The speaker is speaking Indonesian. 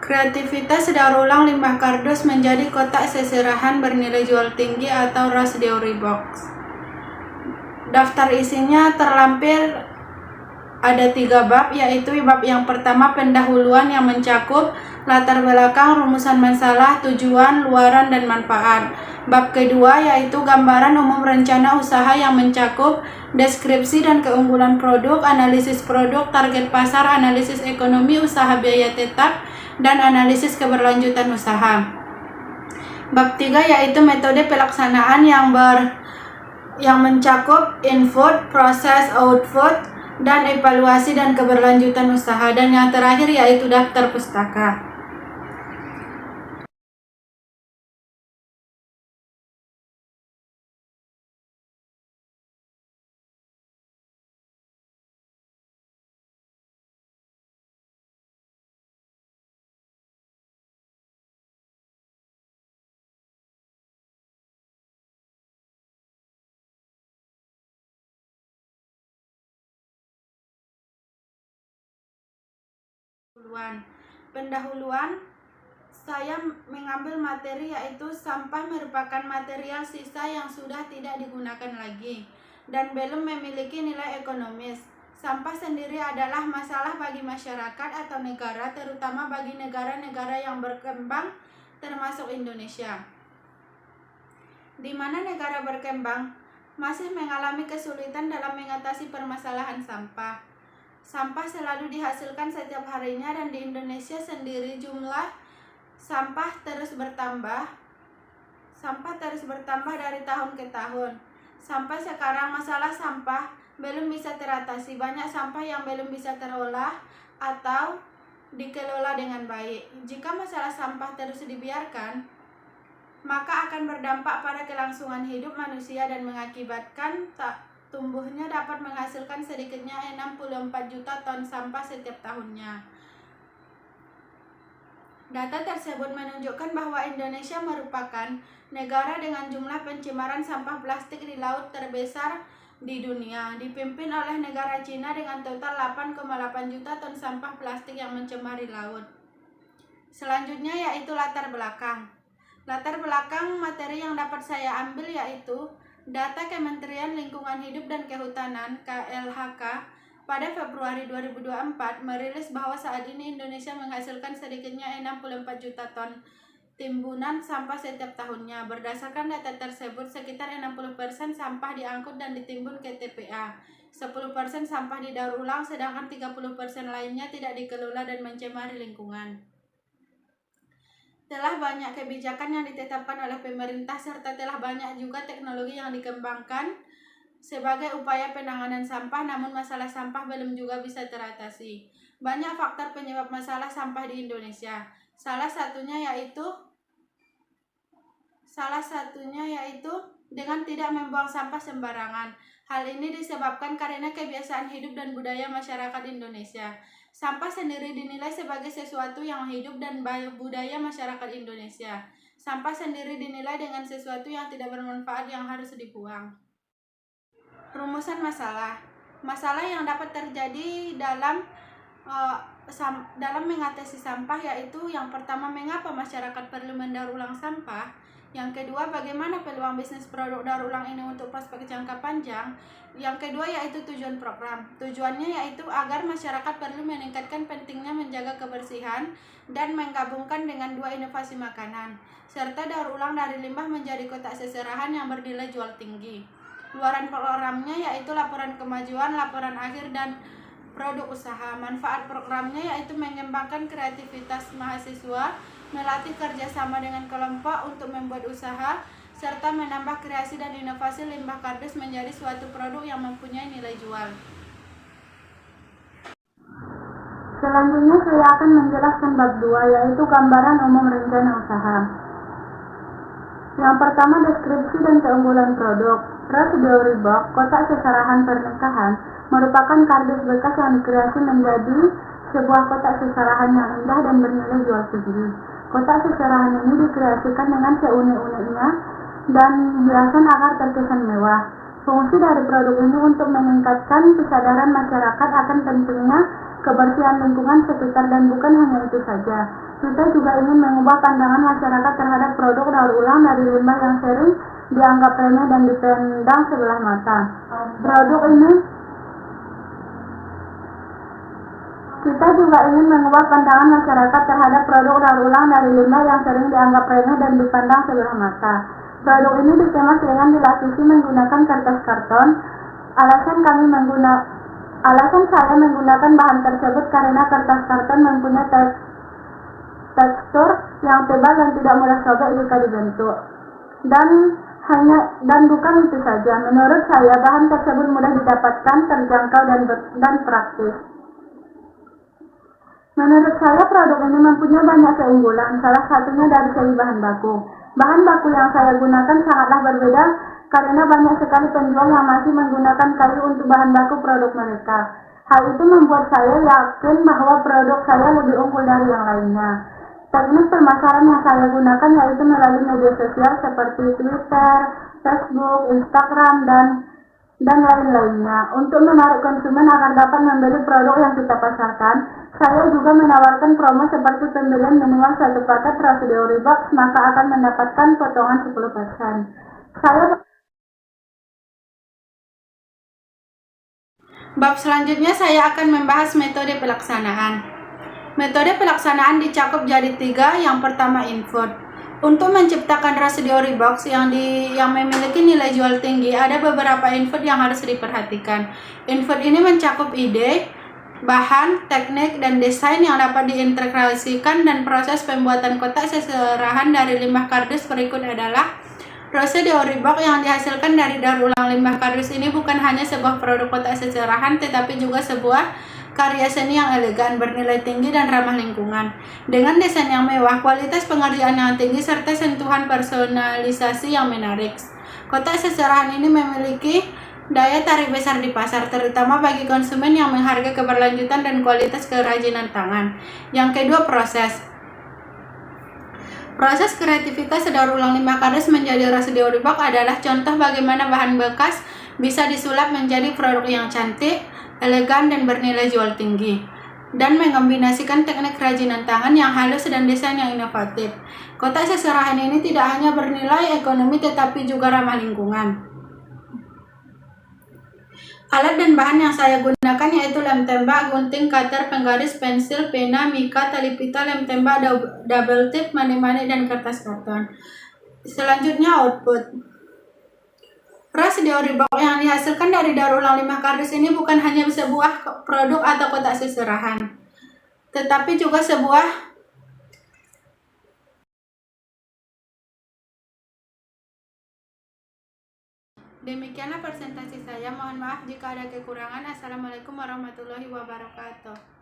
Kreativitas daur ulang limbah kardus menjadi kotak seserahan bernilai jual tinggi atau Rush Dowry Box. Daftar isinya terlampir ada 3 bab, yaitu bab yang pertama pendahuluan yang mencakup latar belakang, rumusan masalah, tujuan, luaran, dan manfaat. Bab kedua yaitu gambaran umum rencana usaha yang mencakup deskripsi dan keunggulan produk, analisis produk, target pasar, analisis ekonomi usaha, biaya tetap, dan analisis keberlanjutan usaha. Bab 3 yaitu metode pelaksanaan yang mencakup input, proses, output, dan evaluasi dan keberlanjutan usaha. Dan yang terakhir yaitu daftar pustaka. Pendahuluan, saya mengambil materi yaitu sampah merupakan material sisa yang sudah tidak digunakan lagi dan belum memiliki nilai ekonomis. Sampah sendiri adalah masalah bagi masyarakat atau negara, terutama bagi negara-negara yang berkembang termasuk Indonesia, di mana negara berkembang masih mengalami kesulitan dalam mengatasi permasalahan sampah. Sampah selalu dihasilkan setiap harinya dan di Indonesia sendiri jumlah sampah terus bertambah dari tahun ke tahun. Sampai sekarang masalah sampah belum bisa teratasi. Banyak sampah yang belum bisa terolah atau dikelola dengan baik. Jika masalah sampah terus dibiarkan, maka akan berdampak pada kelangsungan hidup manusia dan mengakibatkan tumbuhnya dapat menghasilkan sedikitnya 64 juta ton sampah setiap tahunnya. Data tersebut menunjukkan bahwa Indonesia merupakan negara dengan jumlah pencemaran sampah plastik di laut terbesar di dunia, dipimpin oleh negara Cina dengan total 8,8 juta ton sampah plastik yang mencemari laut. Selanjutnya yaitu latar belakang. Latar belakang materi yang dapat saya ambil yaitu data Kementerian Lingkungan Hidup dan Kehutanan (KLHK) pada Februari 2024 merilis bahwa saat ini Indonesia menghasilkan sedikitnya 64 juta ton timbunan sampah setiap tahunnya. Berdasarkan data tersebut, sekitar 60% sampah diangkut dan ditimbun ke TPA, 10% sampah didaur ulang, sedangkan 30% lainnya tidak dikelola dan mencemari lingkungan. Telah banyak kebijakan yang ditetapkan oleh pemerintah serta telah banyak juga teknologi yang dikembangkan sebagai upaya penanganan sampah, namun masalah sampah belum juga bisa teratasi. Banyak faktor penyebab masalah sampah di Indonesia. Salah satunya yaitu dengan tidak membuang sampah sembarangan. Hal ini disebabkan karena kebiasaan hidup dan budaya masyarakat Indonesia. Sampah sendiri dinilai sebagai sesuatu yang hidup dan budaya masyarakat Indonesia. Sampah sendiri dinilai dengan sesuatu yang tidak bermanfaat yang harus dibuang. Rumusan masalah. Masalah yang dapat terjadi dalam mengatasi sampah yaitu yang pertama, mengapa masyarakat perlu mendaur ulang sampah? Yang kedua, bagaimana peluang bisnis produk daur ulang ini untuk prospek jangka panjang? Yang kedua yaitu tujuan program. Tujuannya yaitu agar masyarakat perlu meningkatkan pentingnya menjaga kebersihan dan menggabungkan dengan 2 inovasi makanan, serta daur ulang dari limbah menjadi kotak seserahan yang bernilai jual tinggi. Luaran programnya yaitu laporan kemajuan, laporan akhir, dan produk usaha. Manfaat programnya yaitu mengembangkan kreativitas mahasiswa, melatih kerjasama dengan kelompok untuk membuat usaha, serta menambah kreasi dan inovasi limbah kardus menjadi suatu produk yang mempunyai nilai jual. Selanjutnya saya akan menjelaskan bab 2 yaitu gambaran umum rencana usaha. Yang pertama, deskripsi dan keunggulan produk. Rush Dowry Box, kotak seserahan pernikahan, merupakan kardus bekas yang dikreasi menjadi sebuah kotak seserahan yang indah dan bernilai jual tinggi. Kotak seserahan ini dikreasikan dengan seunik-uniknya dan hiasan agar terkesan mewah. Fungsi dari produk ini untuk meningkatkan kesadaran masyarakat akan pentingnya kebersihan lingkungan sekitar, dan bukan hanya itu saja. Kita juga ingin mengubah pandangan masyarakat terhadap produk daur ulang dari limbah yang sering dianggap remeh dan dipandang sebelah mata. Kita juga ingin mengubah pandangan masyarakat terhadap produk daur ulang dari limbah yang sering dianggap remeh dan dipandang sebelah mata. Produk ini dikemas dengan dilapisi menggunakan kertas karton. Alasan saya menggunakan bahan tersebut karena kertas karton mempunyai tekstur yang tebal dan tidak mudah sobek jika dibentuk. Dan bukan itu saja, menurut saya bahan tersebut mudah didapatkan, terjangkau dan praktis. Menurut saya produk ini mempunyai banyak keunggulan, salah satunya dari segi bahan baku. Bahan baku yang saya gunakan sangatlah berbeda karena banyak sekali penjual yang masih menggunakan kayu untuk bahan baku produk mereka. Hal itu membuat saya yakin bahwa produk saya lebih unggul dari yang lainnya. Teknik pemasaran yang saya gunakan yaitu melalui media sosial seperti Twitter, Facebook, Instagram, dan lain-lainnya. Untuk menarik konsumen agar dapat membeli produk yang kita pasarkan, saya juga menawarkan promo seperti pembelian minimal 1 paket Rasideo Box maka akan mendapatkan potongan 10%. Bab selanjutnya saya akan membahas metode pelaksanaan. Metode pelaksanaan dicakup jadi 3. Yang pertama, input. Untuk menciptakan Rasideo Box yang memiliki nilai jual tinggi, ada beberapa input yang harus diperhatikan. Input ini mencakup ide, bahan, teknik, dan desain yang dapat diintegrasikan, dan proses pembuatan kotak seserahan dari limbah kardus berikut adalah Rasideo Box yang dihasilkan dari daur ulang limbah kardus ini bukan hanya sebuah produk kotak seserahan, tetapi juga sebuah karya seni yang elegan, bernilai tinggi, dan ramah lingkungan. Dengan desain yang mewah, kualitas pengerjaan yang tinggi, serta sentuhan personalisasi yang menarik. Kotak seserahan ini memiliki daya tarik besar di pasar, terutama bagi konsumen yang menghargai keberlanjutan dan kualitas kerajinan tangan. Yang kedua, proses. Proses kreativitas daur ulang limbah kardus menjadi Rasideo Box adalah contoh bagaimana bahan bekas bisa disulap menjadi produk yang cantik, elegan, dan bernilai jual tinggi, dan mengombinasikan teknik kerajinan tangan yang halus dan desain yang inovatif. Kotak seserahan ini tidak hanya bernilai ekonomi tetapi juga ramah lingkungan. Alat dan bahan yang saya gunakan yaitu lem tembak, gunting, cutter, penggaris, pensil, pena, mika, tali pita, lem tembak, double tip, manik-manik, dan kertas karton. Selanjutnya, output. Rasideo Box yang dihasilkan dari daur ulang limbah kardus ini bukan hanya sebuah produk atau kotak seserahan, tetapi juga sebuah Demikianlah presentasi saya. Mohon maaf jika ada kekurangan. Assalamualaikum warahmatullahi wabarakatuh.